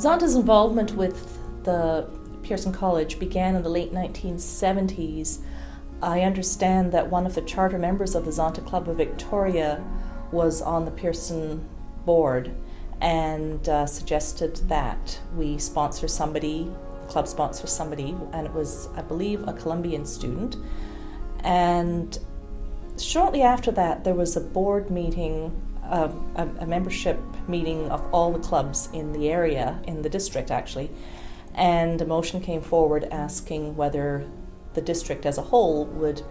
Zonta's involvement with the Pearson College began in the late 1970s. I understand that one of the charter members of the Zonta Club of Victoria was on the Pearson board and suggested that we sponsor somebody, the club sponsor somebody, and it was, I believe, a Colombian student. And shortly after that, there was a board meeting, a membership meeting of all the clubs in the area, in the district actually, and a motion came forward asking whether the district as a whole would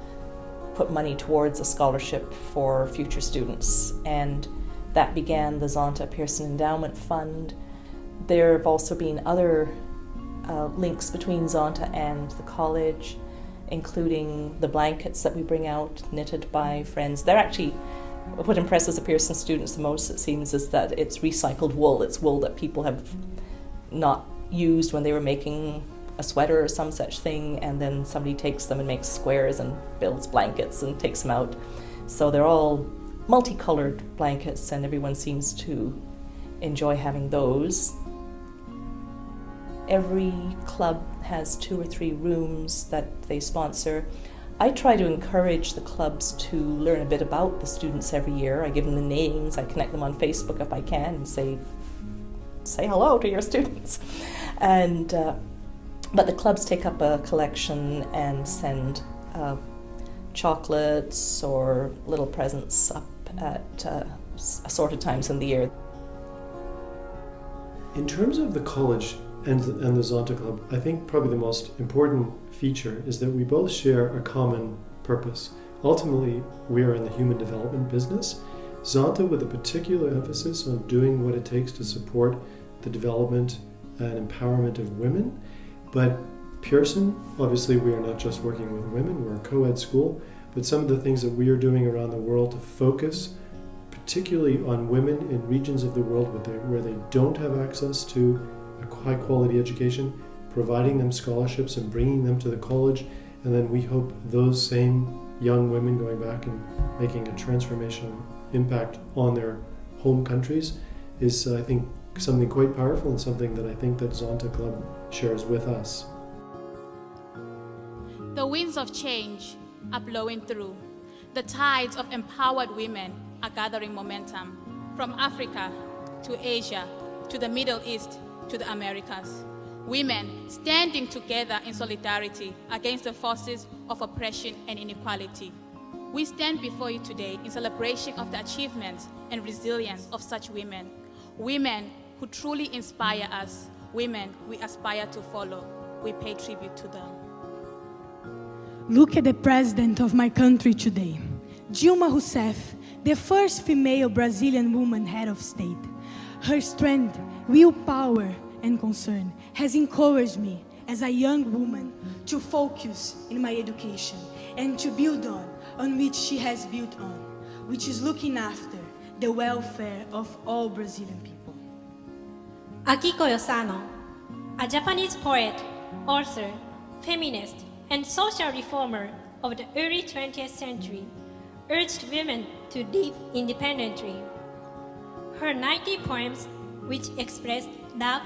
put money towards a scholarship for future students, and that began the Zonta Pearson Endowment Fund. There have also been other links between Zonta and the college, including the blankets that we bring out knitted by friends. They're actually, what impresses the Pearson students the most, it seems, is that it's recycled wool. It's wool that people have not used when they were making a sweater or some such thing, and then somebody takes them and makes squares and builds blankets and takes them out. So they're all multicolored blankets, and everyone seems to enjoy having those. Every club has 2 or 3 rooms that they sponsor. I try to encourage the clubs to learn a bit about the students every year. I give them the names, I connect them on Facebook if I can, and say hello to your students. And but the clubs take up a collection and send chocolates or little presents up at assorted times in the year. In terms of the college and the Zonta Club, I think probably the most important feature is that we both share a common purpose. Ultimately, we are in the human development business. Zonta with a particular emphasis on doing what it takes to support the development and empowerment of women. But Pearson, obviously we are not just working with women, we're a co-ed school, but some of the things that we are doing around the world to focus particularly on women in regions of the world where they don't have access to a high quality education, providing them scholarships and bringing them to the college, and then we hope those same young women going back and making a transformational impact on their home countries is, I think, something quite powerful and something that I think that Zonta Club shares with us. The winds of change are blowing through. The tides of empowered women are gathering momentum from Africa to Asia to the Middle East to the Americas. Women standing together in solidarity against the forces of oppression and inequality. We stand before you today in celebration of the achievements and resilience of such women. Women who truly inspire us. Women we aspire to follow. We pay tribute to them. Look at the president of my country today, Dilma Rousseff, the first female Brazilian woman head of state. Her strength, willpower, and concern has encouraged me as a young woman to focus in my education and to build on which she has built on, which is looking after the welfare of all Brazilian people. Akiko Yosano, a Japanese poet, author, feminist, and social reformer of the early 20th century, urged women to live independently. Her 90 poems, which expressed love,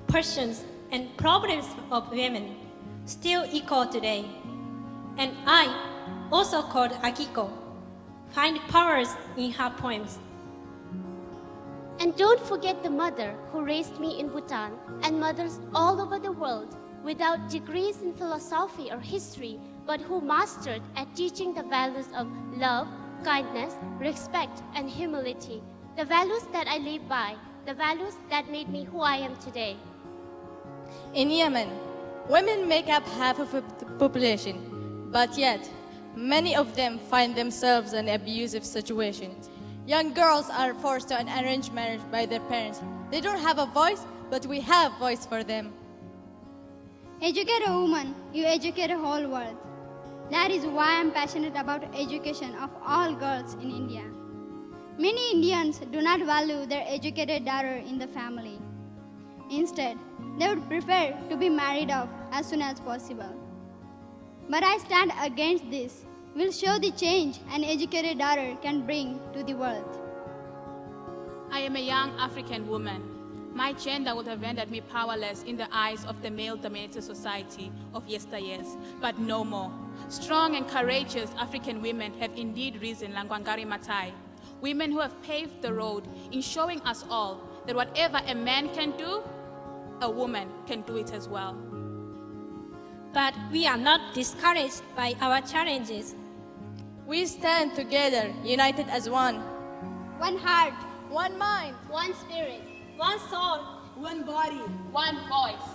passions, and problems of women, still echo today. And I, also called Akiko, find powers in her poems. And don't forget the mother who raised me in Bhutan and mothers all over the world without degrees in philosophy or history, but who mastered at teaching the values of love, kindness, respect, and humility, the values that I live by, the values that made me who I am today. In Yemen, women make up half of the population, but yet many of them find themselves in abusive situations. Young girls are forced to an arranged marriage by their parents. They don't have a voice, but we have voice for them. Educate a woman, you educate a whole world. That is why I'm passionate about education of all girls in India. Many Indians do not value their educated daughter in the family. Instead, they would prefer to be married off as soon as possible. But I stand against this. We'll show the change an educated daughter can bring to the world. I am a young African woman. my gender would have rendered me powerless in the eyes of the male-dominated society of yesteryears, but no more. Strong and courageous African women have indeed risen, Langwangari Matai, women who have paved the road in showing us all that whatever a man can do, a woman can do it as well. But we are not discouraged by our challenges. We stand together, united as one. One heart, One mind. One spirit. One soul, One body. One voice.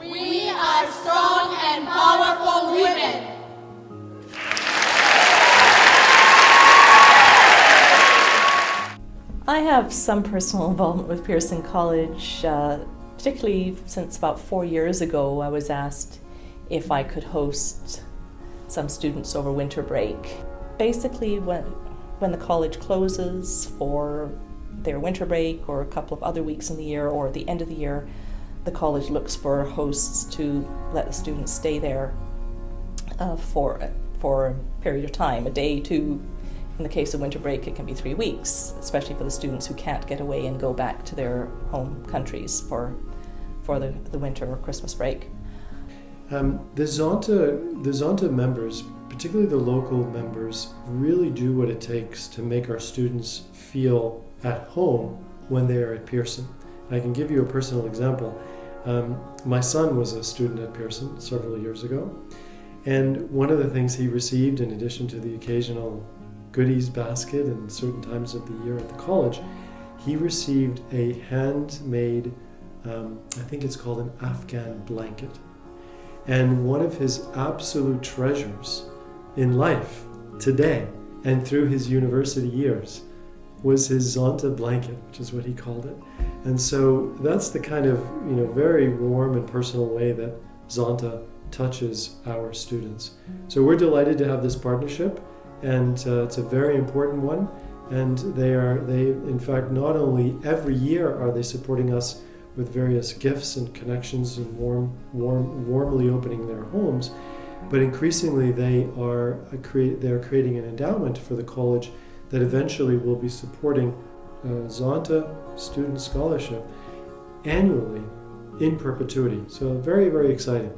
We are strong and powerful women. I have some personal involvement with Pearson College, particularly since about 4 years ago I was asked if I could host some students over winter break. Basically, when the college closes for their winter break or a couple of other weeks in the year or at the end of the year, the college looks for hosts to let the students stay there for a period of time, a day, 2. In the case of winter break, it can be 3 weeks, especially for the students who can't get away and go back to their home countries for the winter or Christmas break. The Zonta members, particularly the local members, really do what it takes to make our students feel at home when they are at Pearson. I can give you a personal example. My son was a student at Pearson several years ago, and one of the things he received, in addition to the occasional goodies basket and certain times of the year at the college, he received a handmade, I think it's called an Afghan blanket. And one of his absolute treasures in life today and through his university years was his Zonta blanket, which is what he called it. And so that's the kind of very warm and personal way that Zonta touches our students. So we're delighted to have this partnership, and it's a very important one. And they in fact, not only every year are they supporting us with various gifts and connections and warmly opening their homes, but increasingly they're creating an endowment for the college that eventually will be supporting Zonta student scholarship annually in perpetuity. So very, very exciting.